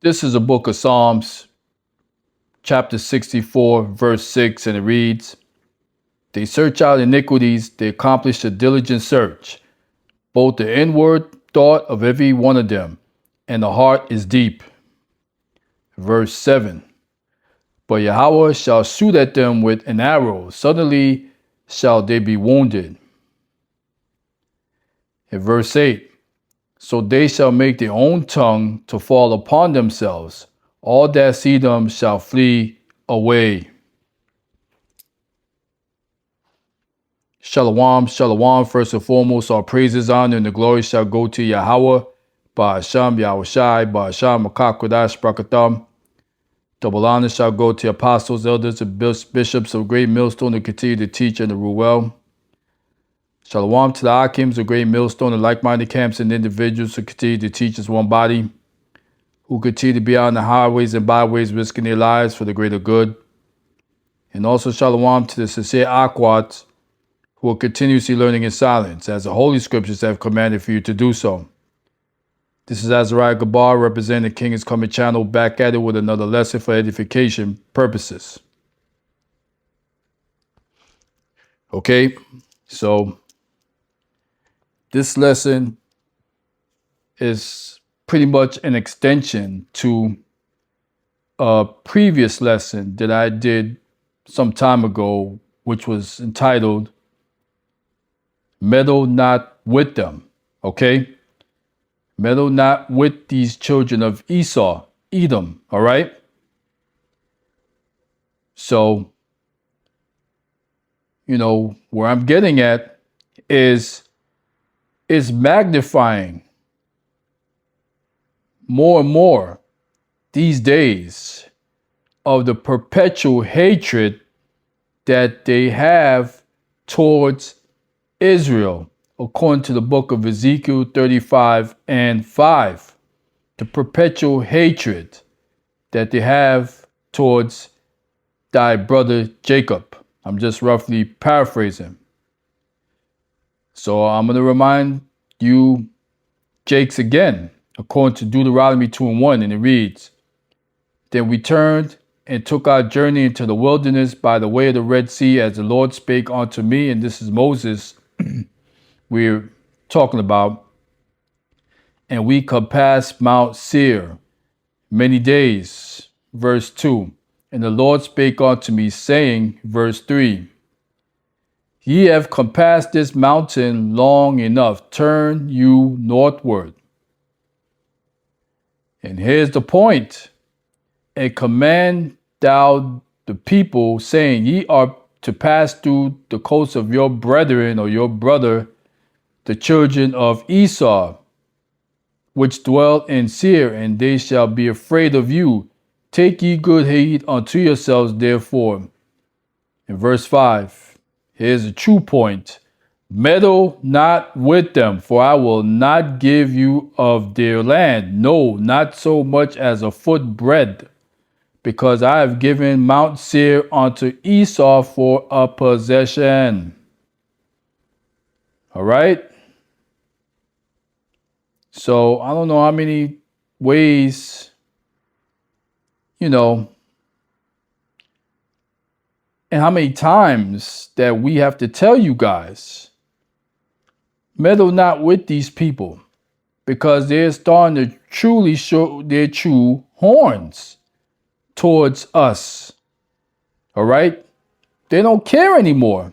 This is a book of Psalms, chapter 64, verse 6, and it reads, They search out iniquities, they accomplish a diligent search, both the inward thought of every one of them, and the heart is deep. Verse 7, But Yahweh shall shoot at them with an arrow, suddenly shall they be wounded. In verse 8, So they shall make their own tongue to fall upon themselves. All that see them shall flee away. Shalom, shalom. First and foremost, all praises, honor, and the glory shall go to Yahweh, Ba'asham, Yahushai, Ba'asham, Makakwadash, Brakatham. Double honor shall go to apostles, elders, and bishops of Great Millstone who continue to teach and to rule well. Shalom to the Akims of Great Millstone and like-minded camps and individuals who continue to teach as one body, who continue to be out on the highways and byways risking their lives for the greater good. And also shalom to the sincere Akwats who are continuously learning in silence, as the Holy Scriptures have commanded for you to do so. This is Azariah Gabar, representing the King is Coming channel, back at it with another lesson for edification purposes. Okay, so this lesson is pretty much an extension to a previous lesson that I did some time ago, which was entitled Meddle Not With Them, okay? Meddle not with these children of Esau, Edom, all right? So, where I'm getting at is magnifying more and more these days of the perpetual hatred that they have towards Israel, according to the book of Ezekiel 35 and 5. The perpetual hatred that they have towards thy brother Jacob. I'm just roughly paraphrasing. So I'm going to remind you Jakes again, according to Deuteronomy 2 and 1, and it reads, Then we turned and took our journey into the wilderness by the way of the Red Sea, as the Lord spake unto me. And this is Moses we're talking about. And we compassed Mount Seir many days. Verse 2. And the Lord spake unto me, saying, verse 3, Ye have compassed this mountain long enough. Turn you northward. And here's the point. And command thou the people, saying, Ye are to pass through the coasts of your brethren, or your brother, the children of Esau, which dwell in Seir, and they shall be afraid of you. Take ye good heed unto yourselves, therefore. In verse 5, here's a true point. Meddle not with them, for I will not give you of their land, no, not so much as a foot breadth, because I have given Mount Seir unto Esau for a possession. All right? So I don't know how many ways, and how many times that we have to tell you guys, meddle not with these people, because they're starting to truly show their true horns towards us. All right? They don't care anymore.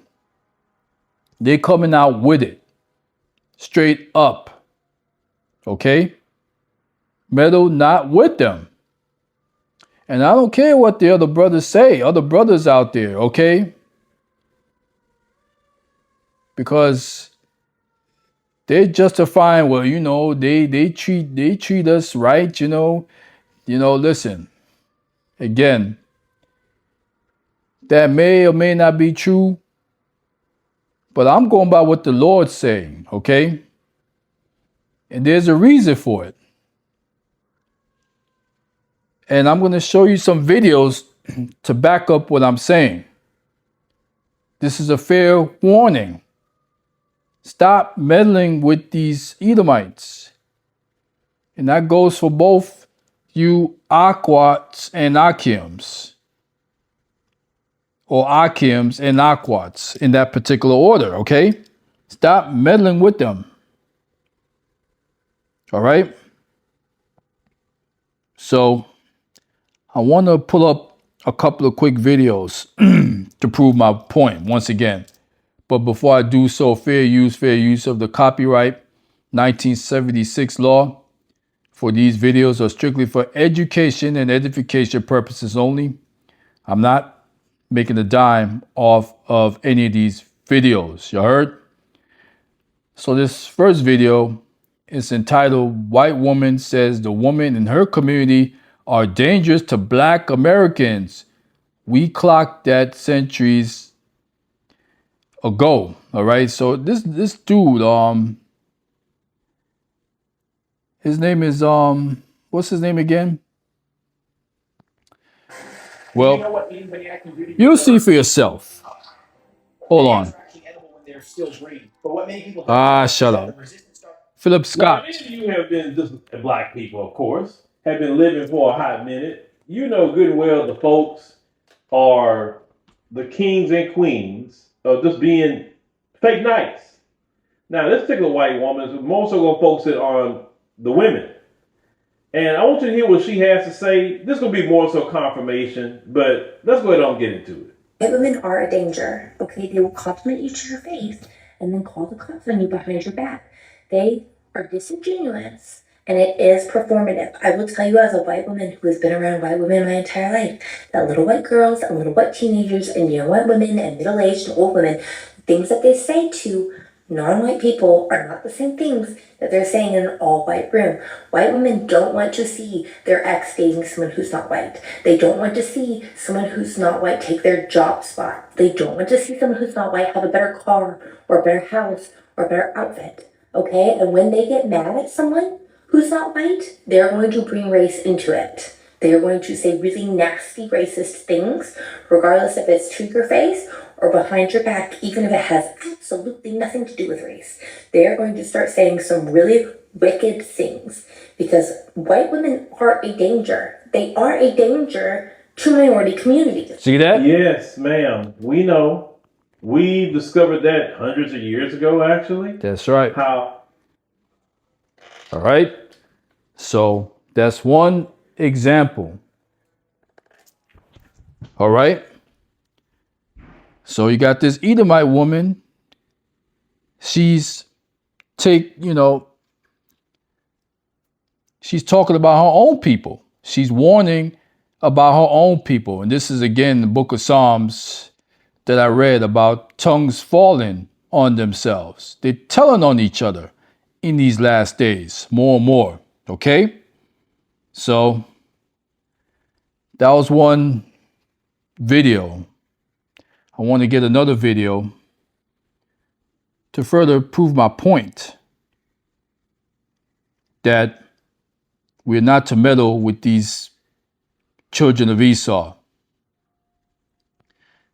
They're coming out with it. Straight up. Okay? Meddle not with them. And I don't care what the other brothers say, other brothers out there, okay? Because they're justifying, well, they treat us right, listen. Again, that may or may not be true, but I'm going by what the Lord's saying, okay? And there's a reason for it. And I'm going to show you some videos to back up what I'm saying. This is a fair warning. Stop meddling with these Edomites. And that goes for both you Akwats and Akims, or Akims and Akwats in that particular order, okay? Stop meddling with them. All right? So I want to pull up a couple of quick videos to prove my point once again. But before I do so, fair use of the copyright 1976 law for these videos are strictly for education and edification purposes only. I'm not making a dime off of any of these videos. You heard? So this first video is entitled "White Woman Says the Women in Her Community Are Dangerous to Black Americans. We clocked that centuries ago." All right. So this dude, his name is what's his name again? Well, you'll see for yourself. Hold on. Shut up. Philip Scott. Now, many of you have been just black people, of course, have been living for a hot minute. You know good and well the folks are the kings and queens of just being fake nice. Now, this particular white woman is more so going to focus it on the women. And I want you to hear what she has to say. This is going to be more so confirmation, but let's go ahead and get into it. White women are a danger, okay? They will compliment you to your face and then call the cops on you behind your back. They are disingenuous and it is performative. I will tell you, as a white woman who has been around white women my entire life, that little white girls and little white teenagers and young white women and middle-aged and old women, things that they say to non-white people are not the same things that they're saying in an all-white room. White women don't want to see their ex dating someone who's not white. They don't want to see someone who's not white take their job spot. They don't want to see someone who's not white have a better car or a better house or a better outfit. Okay? And when they get mad at someone who's not white, they're going to bring race into it. They are going to say really nasty racist things, regardless if it's to your face or behind your back, even if it has absolutely nothing to do with race. They are going to start saying some really wicked things because white women are a danger. They are a danger to minority communities. See that? Yes, ma'am. We know. We discovered that hundreds of years ago, actually. That's right. How? All right. So that's one example. All right. So you got this Edomite woman. She's talking about her own people. She's warning about her own people. And this is again the book of Psalms that I read about tongues falling on themselves. They're telling on each other in these last days, more and more. Okay? So that was one video. I want to get another video to further prove my point that we're not to meddle with these children of Esau.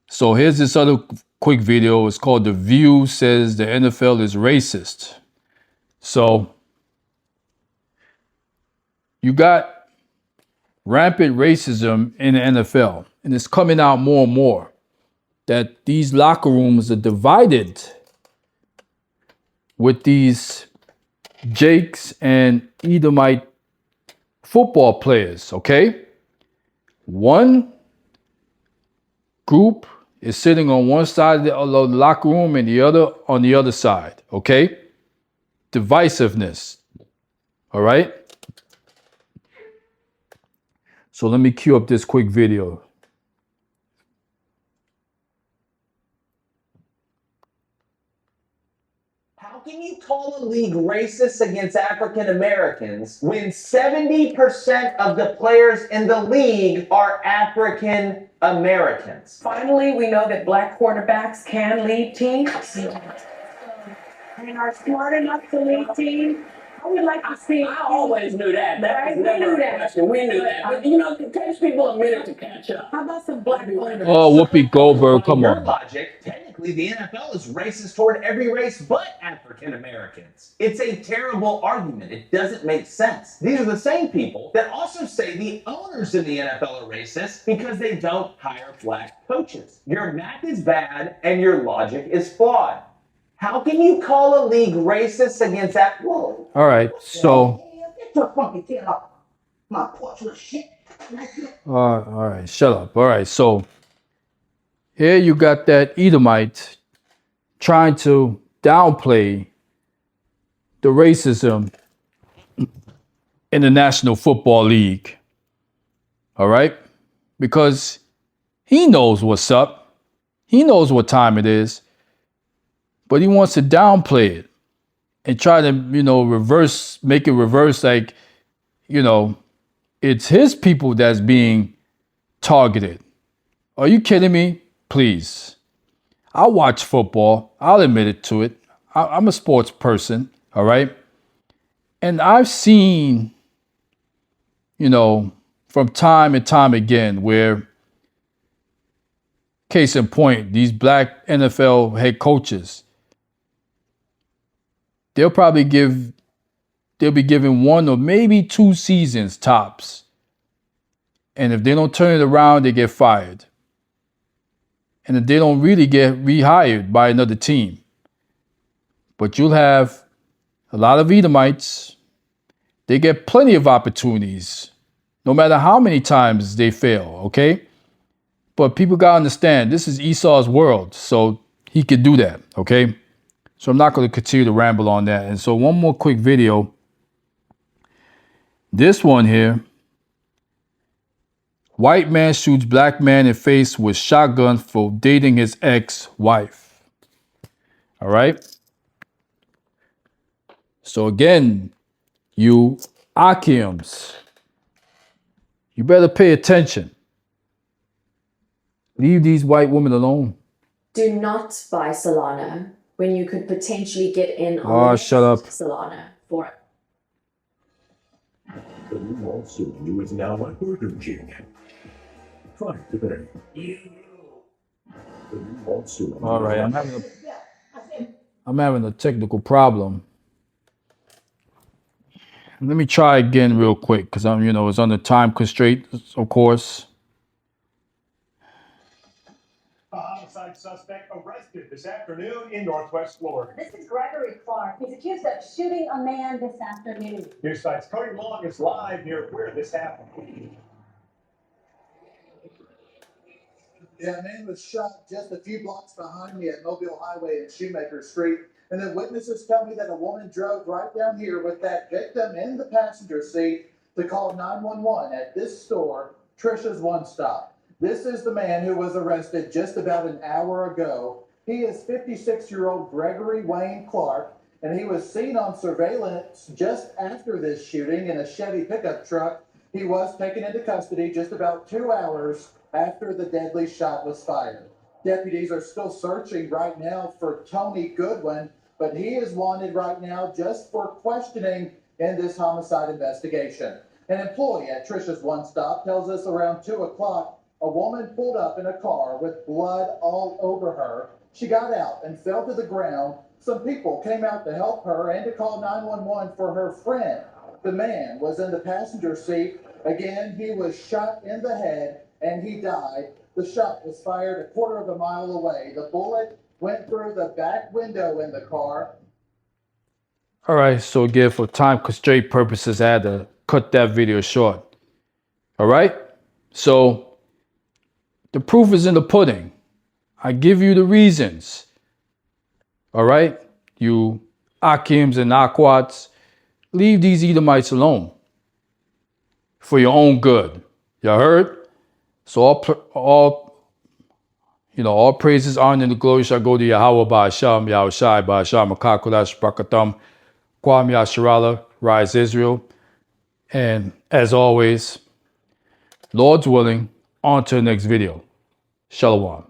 So here's this other quick video. It's called "The View Says the NFL is Racist." So you got rampant racism in the NFL, and it's coming out more and more that these locker rooms are divided with these Jakes and Edomite football players, okay? One group is sitting on one side of the locker room and the other on the other side, okay? Divisiveness, all right? So let me cue up this quick video. How can you call a league racist against African Americans when 70% of the players in the league are African Americans? Finally, we know that black quarterbacks can lead teams and are smart enough to lead teams. I would like to see. I always knew that. That Right, was we never knew a that. question. We knew that. But, you know, it takes people a minute to catch up. How about some black women? Oh, Whoopi Goldberg, By come your on. logic, technically the NFL is racist toward every race but African Americans. It's a terrible argument. It doesn't make sense. These are the same people that also say the owners in the NFL are racist because they don't hire black coaches. Your math is bad and your logic is flawed. How can you call a league racist against that? Whoa. All right, so Get your funky tail off my porch, little shit. all right, shut up. All right, so here you got that Edomite trying to downplay the racism in the National Football League. All right? Because he knows what's up. He knows what time it is. But he wants to downplay it and try to, make it reverse like, it's his people that's being targeted. Are you kidding me? Please. I watch football. I'll admit it to it. I'm a sports person, all right? And I've seen, from time and time again where, case in point, these black NFL head coaches, they'll be given 1 or maybe 2 seasons tops. And if they don't turn it around, they get fired. And if they don't really get rehired by another team. But you'll have a lot of Edomites. They get plenty of opportunities, no matter how many times they fail, okay? But people gotta understand, this is Esau's world, so he could do that, okay? So I'm not gonna continue to ramble on that. And so one more quick video. This one here. White man shoots black man in face with shotgun for dating his ex-wife. All right. So again, you Akims, you better pay attention. Leave these white women alone. Do not buy Solana when you could potentially get in on the Shut up. Solana for The new lawsuit you is now my Burger King. Try it today. The new lawsuit. All right, I'm having a technical problem. Let me try again real quick because it's under time constraint, of course. A homicide suspect arrested this afternoon in Northwest Florida. This is Gregory Clark. He's accused of shooting a man this afternoon. News Sites Cody Long is live near where this happened. Yeah, a man was shot just a few blocks behind me at Mobile Highway and Shoemaker Street. And then witnesses tell me that a woman drove right down here with that victim in the passenger seat to call 911 at this store, Trisha's One Stop. This is the man who was arrested just about an hour ago. He is 56-year-old Gregory Wayne Clark, and he was seen on surveillance just after this shooting in a Chevy pickup truck. He was taken into custody just about 2 hours after the deadly shot was fired. Deputies are still searching right now for Tony Goodwin, but he is wanted right now just for questioning in this homicide investigation. An employee at Trisha's One Stop tells us around 2 o'clock, a woman pulled up in a car with blood all over her. She got out and fell to the ground. Some people came out to help her and to call 911 for her friend. The man was in the passenger seat. Again, he was shot in the head and he died. The shot was fired a quarter of a mile away. The bullet went through the back window in the car. All right, so again, for time constraint purposes, I had to cut that video short. All right, so the proof is in the pudding. I give you the reasons. All right, you Akims and Akwats, leave these Edomites alone for your own good. You heard? So all praises, honor, and the glory shall go to Yahweh, Ba'asham, Yahushai, Ba'asham, Makakodash, Brakatam, Kwam Yasharala, Rise Israel. And as always, Lord's willing, on to the next video. Shalom.